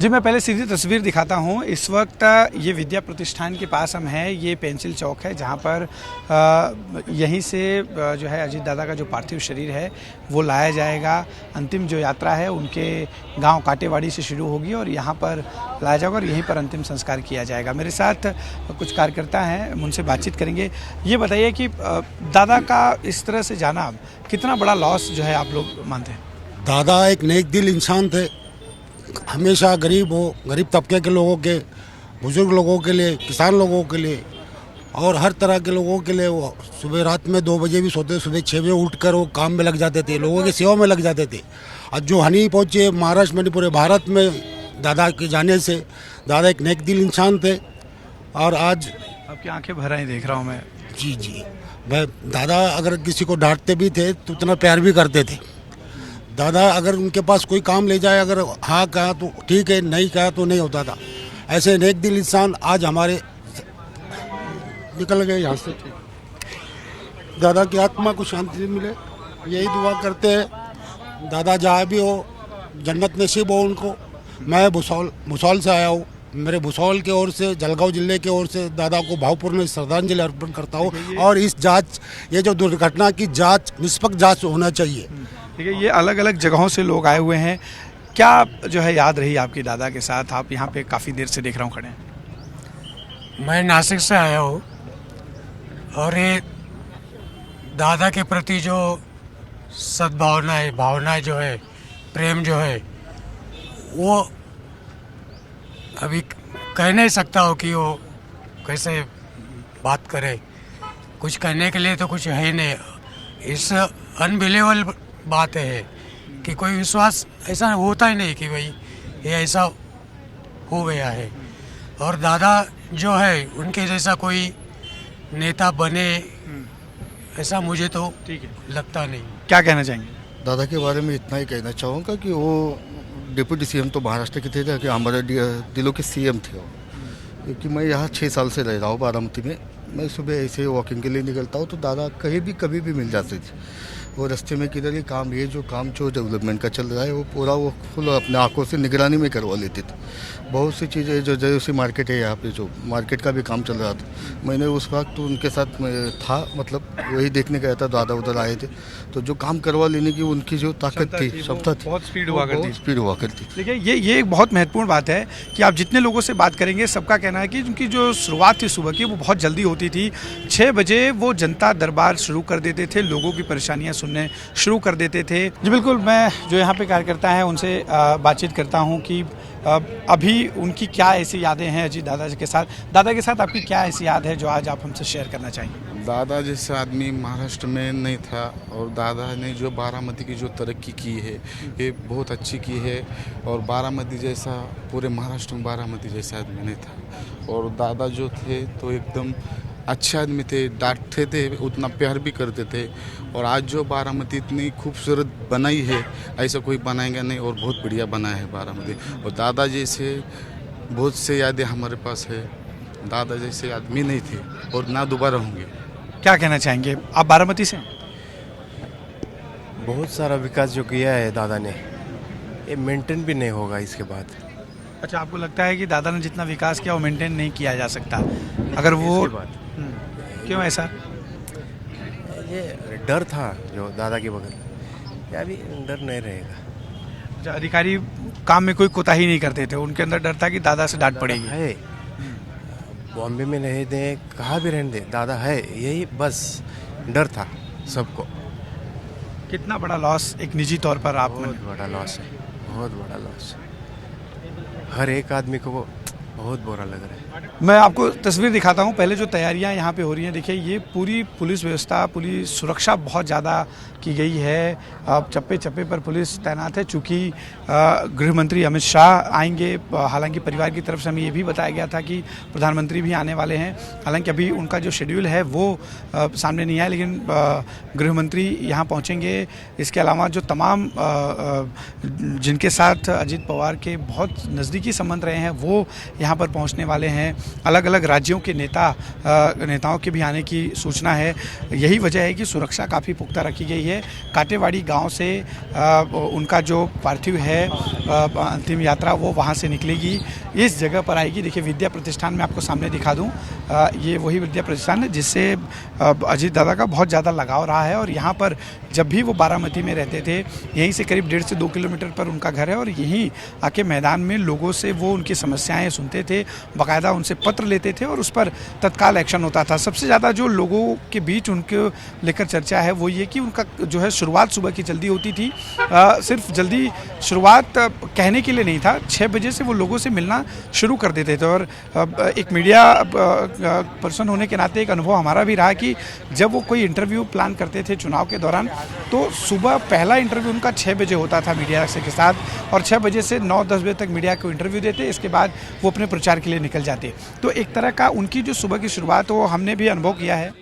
जी, मैं पहले सीधी तस्वीर दिखाता हूँ। इस वक्त ये विद्या प्रतिष्ठान के पास हम हैं। ये पेंसिल चौक है जहाँ पर यहीं से जो है अजीत दादा का जो पार्थिव शरीर है वो लाया जाएगा। अंतिम जो यात्रा है उनके गांव काटेवाड़ी से शुरू होगी और यहाँ पर लाया जाएगा और यहीं पर अंतिम संस्कार किया जाएगा। मेरे साथ कुछ कार्यकर्ता हैं, उनसे बातचीत करेंगे। ये बताइए कि दादा का इस तरह से जाना कितना बड़ा लॉस जो है आप लोग मानते हैं? दादा एक नेक दिल इंसान थे। हमेशा गरीब तबके के लोगों के, बुजुर्ग लोगों के लिए, किसान लोगों के लिए और हर तरह के लोगों के लिए वो सुबह रात में 2 बजे भी सोते, सुबह 6 बजे उठकर वो काम में लग जाते थे, लोगों की सेवा में लग जाते थे। आज जो हानि पहुँचे महाराष्ट्र में, पूरे भारत में दादा के जाने से, दादा एक नेक दिल इंसान थे। और आज आपकी आंखें भर आई देख रहा हूँ मैं। जी भाई, दादा अगर किसी को डांटते भी थे तो उतना प्यार भी करते थे। दादा अगर उनके पास कोई काम ले जाए, अगर हाँ कहा तो ठीक है, नहीं कहा तो नहीं होता था। ऐसे नेक दिल इंसान आज हमारे निकल गए यहाँ से। दादा की आत्मा को शांति मिले, यही दुआ करते हैं। दादा जहाँ भी हो जन्नत नसीब हो उनको। मैं भुसौल से आया हूँ। मेरे भुसौल की ओर से, जलगांव जिले की ओर से दादा को भावपूर्ण श्रद्धांजलि अर्पण करता हूँ। और इस जांच, ये जो दुर्घटना की जांच, निष्पक्ष जांच होना चाहिए। ठीक है, ये अलग अलग जगहों से लोग आए हुए हैं। क्या जो है याद रही आपकी दादा के साथ? आप यहाँ पे काफ़ी देर से देख रहा हूँ खड़े हैं। मैं नासिक से आया हूँ और ये दादा के प्रति जो सद्भावना है, भावना जो है, प्रेम जो है, वो अभी कह नहीं सकता हो कि वो कैसे बात करे। कुछ कहने के लिए तो कुछ है ही नहीं। इस अनबिलीवेबल बात है कि कोई विश्वास ऐसा होता ही नहीं कि भाई ये ऐसा हो गया है। और दादा जो है उनके जैसा कोई नेता बने ऐसा मुझे तो लगता नहीं। क्या कहना चाहेंगे? दादा के बारे में इतना ही कहना चाहूँगा कि वो डिप्टी सीएम तो महाराष्ट्र के थे कि हमारे दिलों के सीएम थे वो। क्योंकि मैं यहाँ 6 साल से रह रहा हूँ बारामती में। मैं सुबह ऐसे वॉकिंग के लिए निकलता हूँ तो दादा कहीं भी कभी भी मिल जाते थे। वो रास्ते में किधर ये काम जो डेवलपमेंट का चल रहा है वो पूरा वो फुल अपने आंखों से निगरानी में करवा लेते थे। बहुत सी चीज़ें जो जैसे मार्केट है यहाँ पे, जो मार्केट का भी काम चल रहा था, मैंने उस वक्त तो उनके साथ था, मतलब वही देखने गया था। दादा उधर आए थे तो जो काम करवा लेने की उनकी जो ताकत थी, क्षमता थी, बहुत स्पीड हुआ करती। देखिए ये एक बहुत महत्वपूर्ण बात है कि आप जितने लोगों से बात करेंगे सबका कहना है कि उनकी जो शुरुआत थी सुबह की वो बहुत जल्दी होती थी। 6 बजे वो जनता दरबार शुरू कर देते थे, लोगों की परेशानियां सुनने शुरू कर देते थे। जी बिल्कुल, मैं जो यहाँ पे कार्यकर्ता हैं उनसे बातचीत करता हूँ कि अभी उनकी क्या ऐसी यादें हैं अजीत दादा के साथ। दादा के साथ आपकी क्या ऐसी याद है जो आज आप हमसे शेयर करना चाहेंगे? दादा जैसे आदमी महाराष्ट्र में नहीं था और दादा ने जो बारामती की जो तरक्की की है ये बहुत अच्छी की है। और बारामती जैसा पूरे महाराष्ट्र में बारामती जैसा आदमी नहीं था। और दादा जो थे तो एकदम अच्छे आदमी थे, डांटते थे उतना प्यार भी करते थे। और आज जो बारामती इतनी खूबसूरत बनाई है ऐसा कोई बनाएगा नहीं और बहुत बढ़िया बनाया है बारामती। और दादा जैसे बहुत से यादें हमारे पास है। दादा जैसे आदमी नहीं थे और ना दोबारा होंगे। क्या कहना चाहेंगे? आप बारामती से? बहुत सारा विकास जो किया है दादा ने, ये मेंटेन भी नहीं होगा इसके बाद। अच्छा, आपको लगता है कि दादा ने जितना विकास किया वो मेंटेन नहीं किया जा सकता? अगर वो क्यों ऐसा? ये डर था जो दादा के बगल, ये अभी डर नहीं रहेगा। अच्छा, अधिकारी काम में कोई कोताही नहीं करते थे, उनके अंदर डर था कि दादा से डांट पड़ेगी। है बॉम्बे में नहीं दे, कहाँ भी रहने दे, दादा है, यही बस डर था सबको। कितना बड़ा लॉस एक निजी तौर पर आप? बहुत बड़ा लॉस है, बहुत बड़ा लॉस है। हर एक आदमी को बहुत बुरा लग रहा है। मैं आपको तस्वीर दिखाता हूं। पहले जो तैयारियां यहाँ पे हो रही हैं, देखिए ये पूरी पुलिस व्यवस्था, पुलिस सुरक्षा बहुत ज़्यादा की गई है। अब चप्पे चप्पे पर पुलिस तैनात है। चूँकि गृह मंत्री अमित शाह आएंगे, हालांकि परिवार की तरफ से हमें ये भी बताया गया था कि प्रधानमंत्री भी आने वाले हैं। हालांकि अभी उनका जो शेड्यूल है वो सामने नहीं आया, लेकिन गृह मंत्री यहाँ पहुँचेंगे। इसके अलावा जो तमाम जिनके साथ अजीत पवार के बहुत नज़दीकी संबंध रहे हैं वो यहाँ पर पहुँचने वाले हैं। अलग अलग राज्यों के नेताओं के भी आने की सूचना है। यही वजह है कि सुरक्षा काफ़ी पुख्ता रखी गई है। काटेवाड़ी गांव से उनका जो पार्थिव है अंतिम यात्रा वो वहाँ से निकलेगी, इस जगह पर आएगी। देखिए विद्या प्रतिष्ठान में आपको सामने दिखा दूँ, ये वही विद्या प्रतिष्ठान है जिससे अजीत दादा का बहुत ज़्यादा लगाव रहा है। और यहाँ पर जब भी वो बारामती में रहते थे, यहीं से करीब 1.5 से 2 किलोमीटर पर उनका घर है और यहीं आके मैदान में लोगों से वो उनकी समस्याएं सुनते थे, बाकायदा उनसे पत्र लेते थे और उस पर तत्काल एक्शन होता था। सबसे ज़्यादा जो लोगों के बीच उनको लेकर चर्चा है वो ये कि उनका जो है शुरुआत सुबह की जल्दी होती थी। सिर्फ जल्दी शुरुआत कहने के लिए नहीं था, 6 बजे से वो लोगों से मिलना शुरू कर देते थे। और एक मीडिया पर्सन होने के नाते एक अनुभव हमारा भी रहा कि जब वो कोई इंटरव्यू प्लान करते थे चुनाव के दौरान, तो सुबह पहला इंटरव्यू उनका 6 बजे होता था मीडिया के साथ, और 6 बजे से 9-10 बजे तक मीडिया को इंटरव्यू देते। इसके बाद वो अपने प्रचार के लिए निकल जाते। तो एक तरह का उनकी जो सुबह की शुरुआत हो हमने भी अनुभव किया है।